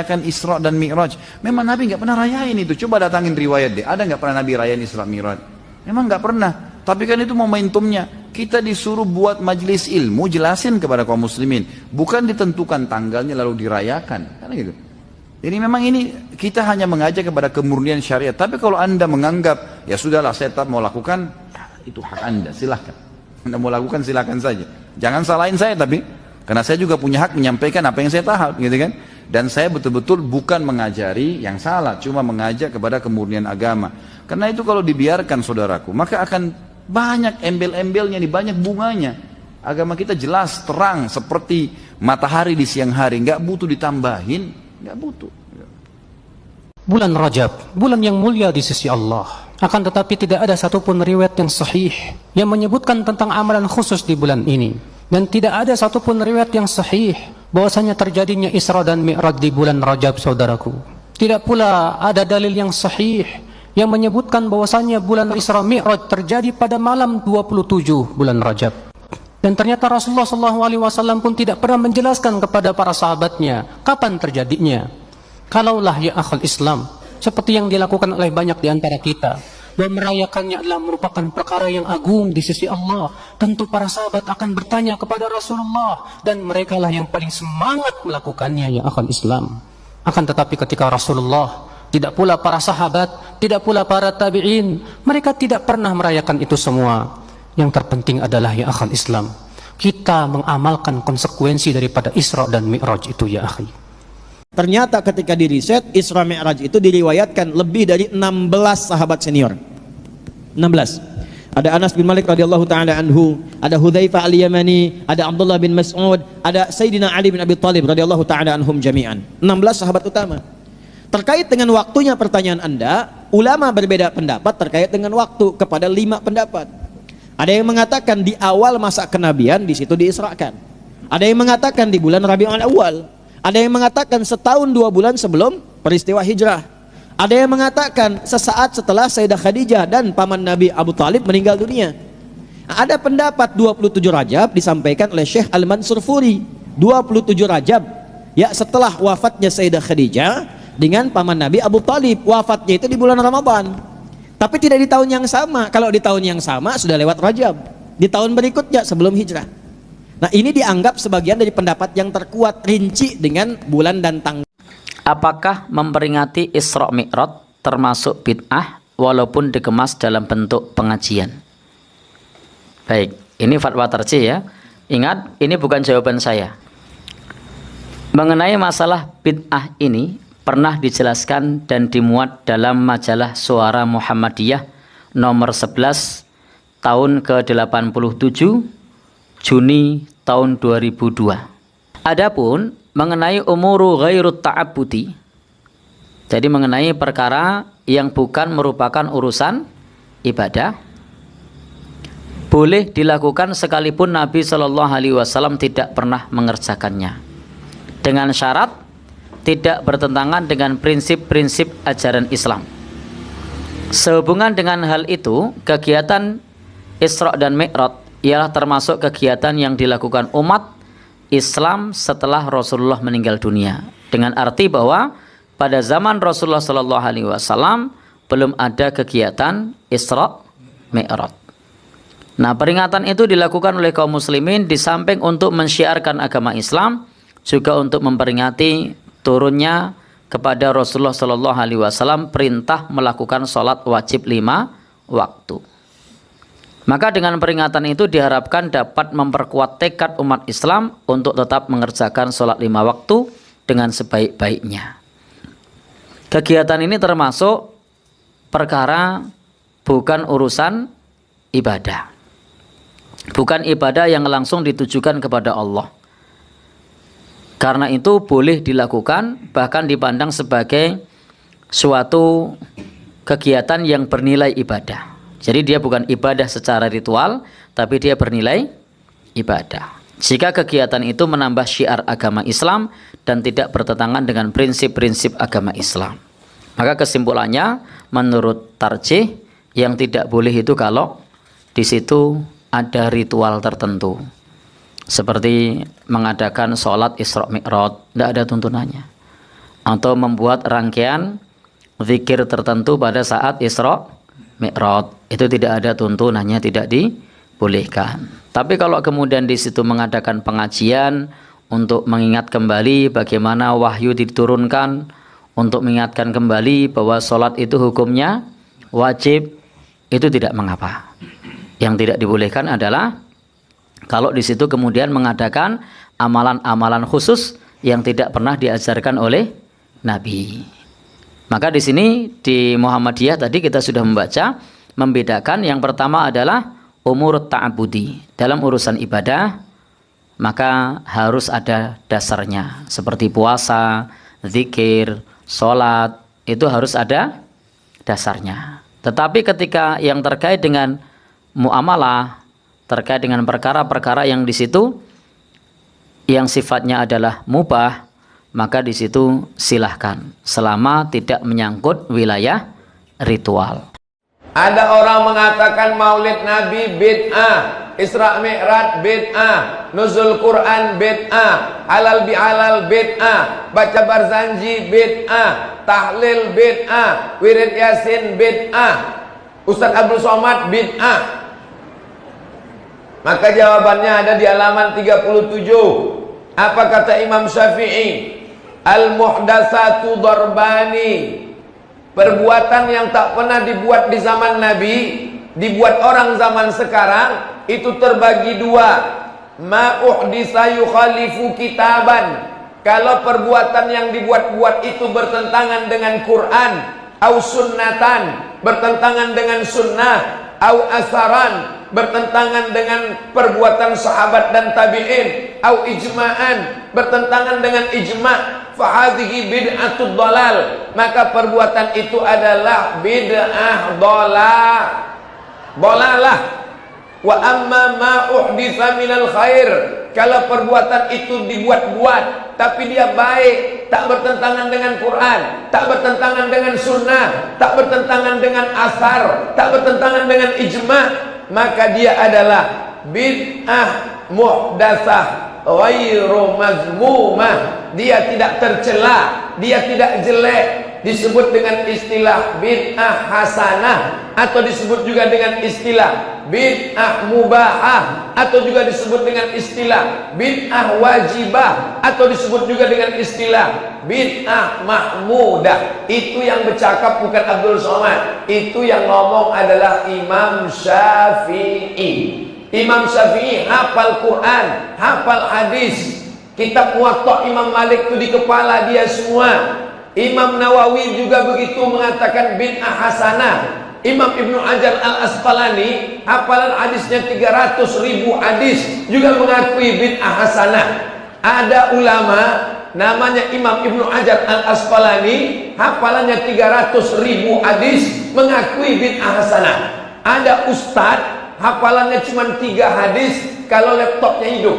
Kan Isra dan Mi'raj. Memang Nabi nggak pernah rayain itu. Coba datangin riwayat deh. Ada nggak pernah Nabi rayain Isra Mi'raj? Memang nggak pernah. Tapi kan itu momentumnya. Kita disuruh buat majelis ilmu, jelasin kepada kaum muslimin. Bukan ditentukan tanggalnya lalu dirayakan. Karena gitu. Jadi memang ini kita hanya mengajak kepada kemurnian syariat. Tapi kalau anda menganggap ya sudahlah saya tetap mau lakukan, itu hak anda. Silahkan. Anda mau lakukan silahkan saja. Jangan salahin saya tapi. Karena saya juga punya hak menyampaikan apa yang saya tahu, gitu kan? Dan saya betul-betul bukan mengajari yang salah, cuma mengajak kepada kemurnian agama. Karena itu kalau dibiarkan saudaraku, maka akan banyak embel-embelnya, banyak bunganya. Agama kita jelas, terang, seperti matahari di siang hari, nggak butuh ditambahin, nggak butuh. Bulan Rajab, bulan yang mulia di sisi Allah. Akan tetapi tidak ada satupun riwayat yang sahih yang menyebutkan tentang amalan khusus di bulan ini. Dan tidak ada satupun riwayat yang sahih bahwasanya terjadinya Isra dan Mi'raj di bulan Rajab, saudaraku. Tidak pula ada dalil yang sahih yang menyebutkan bahwasanya bulan Isra Mi'raj terjadi pada malam 27 bulan Rajab. Dan ternyata Rasulullah SAW pun tidak pernah menjelaskan kepada para sahabatnya kapan terjadinya. Kalaulah ya akhal Islam, seperti yang dilakukan oleh banyak di antara kita, bahwa merayakannya adalah merupakan perkara yang agung di sisi Allah, tentu para sahabat akan bertanya kepada Rasulullah, dan merekalah yang paling semangat melakukannya ya akhal Islam. Akan tetapi ketika Rasulullah, tidak pula para sahabat, tidak pula para tabi'in, mereka tidak pernah merayakan itu semua. Yang terpenting adalah ya akhal Islam, kita mengamalkan konsekuensi daripada Isra dan Mi'raj itu ya akhi. Ternyata ketika diriset, Isra Mi'raj itu diriwayatkan lebih dari 16 sahabat senior. 16. Ada Anas bin Malik radhiyallahu taala anhu, ada Hudzaifah al-Yamani, ada Abdullah bin Mas'ud, ada Sayyidina Ali bin Abi Thalib radhiyallahu taala anhum jami'an. 16 sahabat utama. Terkait dengan waktunya pertanyaan Anda, ulama berbeda pendapat terkait dengan waktu kepada 5 pendapat. Ada yang mengatakan di awal masa kenabian di situ diisrakan. Ada yang mengatakan di bulan Rabiul Awal. Ada yang mengatakan setahun 2 bulan sebelum peristiwa hijrah. Ada yang mengatakan sesaat setelah Sayyidah Khadijah dan paman Nabi Abu Talib meninggal dunia. Ada pendapat 27 Rajab disampaikan oleh Syekh Al-Mansur Furi. 27 Rajab ya setelah wafatnya Sayyidah Khadijah dengan paman Nabi Abu Talib. Wafatnya itu di bulan Ramadan. Tapi tidak di tahun yang sama. Kalau di tahun yang sama sudah lewat Rajab. Di tahun berikutnya sebelum hijrah. Nah ini dianggap sebagian dari pendapat yang terkuat, rinci dengan bulan dan tanggal. Apakah memperingati Isra Mi'raj termasuk bid'ah walaupun dikemas dalam bentuk pengajian? Baik, ini fatwa tarjih ya. Ingat, ini bukan jawaban saya. Mengenai masalah bid'ah ini pernah dijelaskan dan dimuat dalam majalah Suara Muhammadiyah nomor 11 tahun ke-87 Juni tahun 2002. Adapun mengenai umuru ghairut ta'abbudi, jadi mengenai perkara yang bukan merupakan urusan ibadah, boleh dilakukan sekalipun Nabi Shallallahu Alaihi Wasallam tidak pernah mengerjakannya, dengan syarat tidak bertentangan dengan prinsip-prinsip ajaran Islam. Sehubungan dengan hal itu, kegiatan Isra dan Mi'raj ialah termasuk kegiatan yang dilakukan umat Islam setelah Rasulullah meninggal dunia, dengan arti bahwa pada zaman Rasulullah Shallallahu Alaihi Wasallam belum ada kegiatan Isra Mi'raj. Nah, peringatan itu dilakukan oleh kaum muslimin di samping untuk mensyiarkan agama Islam, juga untuk memperingati turunnya kepada Rasulullah Shallallahu Alaihi Wasallam perintah melakukan sholat wajib 5 waktu. Maka dengan peringatan itu diharapkan dapat memperkuat tekad umat Islam untuk tetap mengerjakan sholat 5 waktu dengan sebaik-baiknya. Kegiatan ini termasuk perkara bukan urusan ibadah. Bukan ibadah yang langsung ditujukan kepada Allah. Karena itu boleh dilakukan, bahkan dipandang sebagai suatu kegiatan yang bernilai ibadah. Jadi dia bukan ibadah secara ritual, tapi dia bernilai ibadah. Jika kegiatan itu menambah syiar agama Islam dan tidak bertentangan dengan prinsip-prinsip agama Islam. Maka kesimpulannya, menurut tarjih, yang tidak boleh itu kalau di situ ada ritual tertentu. Seperti mengadakan sholat Isra Mi'raj, tidak ada tuntunannya. atau membuat rangkaian zikir tertentu pada saat Isra Mi'raj. Itu tidak ada tuntunannya, tidak dibolehkan. Tapi kalau kemudian di situ mengadakan pengajian untuk mengingat kembali bagaimana wahyu diturunkan, untuk mengingatkan kembali bahwa sholat itu hukumnya wajib, itu tidak mengapa. Yang tidak dibolehkan adalah kalau di situ kemudian mengadakan amalan-amalan khusus yang tidak pernah diajarkan oleh Nabi. Maka di sini di Muhammadiyah tadi kita sudah membaca, membedakan yang pertama adalah umur ta'abudi. Dalam urusan ibadah maka harus ada dasarnya, seperti puasa, zikir, sholat, itu harus ada dasarnya. Tetapi ketika yang terkait dengan muamalah, terkait dengan perkara-perkara yang di situ yang sifatnya adalah mubah, maka di situ silahkan, selama tidak menyangkut wilayah ritual. Ada orang mengatakan maulid Nabi bid'ah, Isra Mi'raj bid'ah, nuzul Quran bid'ah, halal bihalal bid'ah, baca barzanji bid'ah, tahlil bid'ah, wirid yasin bid'ah, Ustaz Abdul Somad bid'ah. Maka jawabannya ada di halaman 37. Apa kata Imam Syafi'i? Al-muhdatsatu darbani. Perbuatan yang tak pernah dibuat di zaman Nabi, dibuat orang zaman sekarang, itu terbagi dua. Ma uhdisa yukhalifu kitaban. Kalau perbuatan yang dibuat-buat itu bertentangan dengan Quran, au sunnatan, bertentangan dengan sunnah, au asaran, bertentangan dengan perbuatan sahabat dan tabi'in, au ijma'an, bertentangan dengan ijma', fahadhihi bid'atud dalal, maka perbuatan itu adalah bid'ah dalalah. Wa amma ma uhditsa minal khair, kalau perbuatan itu dibuat-buat tapi dia baik, tak bertentangan dengan Quran, tak bertentangan dengan sunnah, tak bertentangan dengan asar, tak bertentangan dengan ijma', maka dia adalah bid'ah muhdatsah ghairu mazmumah. Dia tidak tercela, dia tidak jelek, disebut dengan istilah bid'ah hasanah, atau disebut juga dengan istilah bid'ah mubahah, atau juga disebut dengan istilah bid'ah wajibah, atau disebut juga dengan istilah bid'ah mahmudah. Itu yang bercakap bukan Abdul Somad, itu yang ngomong adalah Imam Syafi'i. Imam Syafi'i hafal Quran, hafal hadis, kitab Muwatta Imam Malik itu di kepala dia semua. Imam Nawawi juga begitu mengatakan bid'ah hasanah. Imam Ibnu Hajar Al-Asqalani hafalan hadisnya 300.000 hadis, juga mengakui bid'ah hasanah. Ada ulama namanya Imam Ibnu Hajar Al-Asqalani, hafalannya 300.000 hadis, mengakui bid'ah hasanah. Ada ustadz hafalannya cuma 3 hadis kalau laptopnya hidup.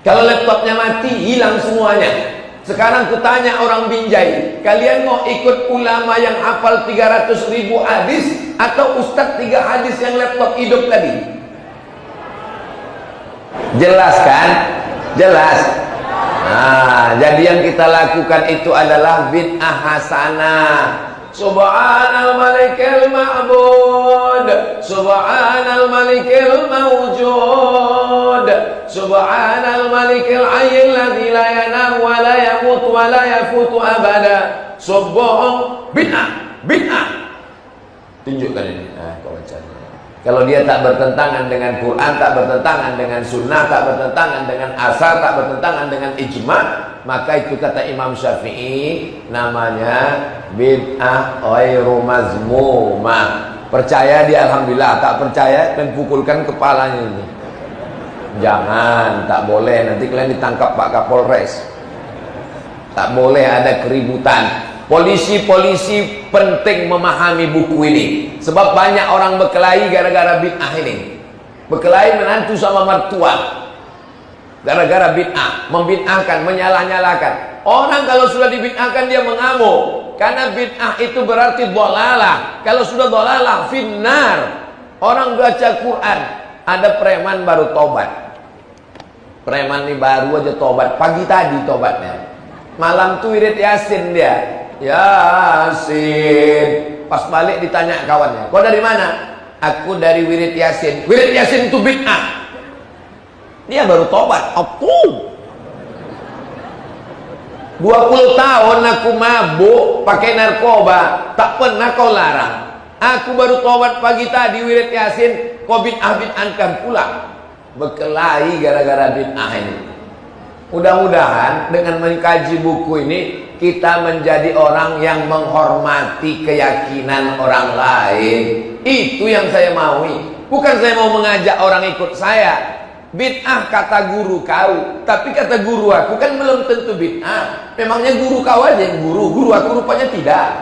Kalau laptopnya mati, hilang semuanya. Sekarang kutanya orang Binjai, kalian mau ikut ulama yang hafal 300.000 hadis atau ustadz 3 hadis yang laptop hidup tadi? Jelas kan? Jelas. Nah, jadi yang kita lakukan itu adalah bid'ah hasanah. Subhanal malikil ma'bud, subhanal malikil mawjud, subhanal malikil hayyil ladzi la yanam wa la yamut wa la yafutu abada. Subuh bid'ah. Tunjukkan ini. Nah, kau baca. Kalau dia tak bertentangan dengan Quran, tak bertentangan dengan sunnah, tak bertentangan dengan asar, tak bertentangan dengan ijma', maka itu kata Imam Syafi'i namanya bid'ah ghairu mazmumah. Percaya dia alhamdulillah, tak percaya dan pukulkan kepalanya ini. Jangan, tak boleh, nanti kalian ditangkap Pak Kapolres. Tak boleh ada keributan. Polisi-polisi penting memahami buku ini, sebab banyak orang berkelahi gara-gara bid'ah ini. Berkelahi menantu sama mertua gara-gara bid'ah, membid'ahkan, menyalah-nyalahkan. Orang kalau sudah dibid'ahkan dia mengamuk, karena bid'ah itu berarti dhalalah. Kalau sudah dhalalah finnar. Orang baca Quran, ada preman baru tobat. Preman ini baru aja tobat, pagi tadi tobatnya. Malam tuh wirid Yasin dia. Yasin. Pas balik ditanya kawannya, kau dari mana? Aku dari wirid Yasin. Wirid Yasin itu bid'ah. Dia baru tobat. Aku 20 tahun aku mabuk, pakai narkoba, tak pernah kau larang. Aku baru tobat pagi tadi wirid Yasin, kau bid'ah-bid'ahkan pula. Berkelahi gara-gara bid'ah ini. Mudah-mudahan dengan mengkaji buku ini kita menjadi orang yang menghormati keyakinan orang lain. Itu yang saya maui. Bukan saya mau mengajak orang ikut saya. Bid'ah kata guru kau, tapi kata guru aku kan belum tentu bid'ah. Memangnya guru kau aja yang guru aku rupanya tidak.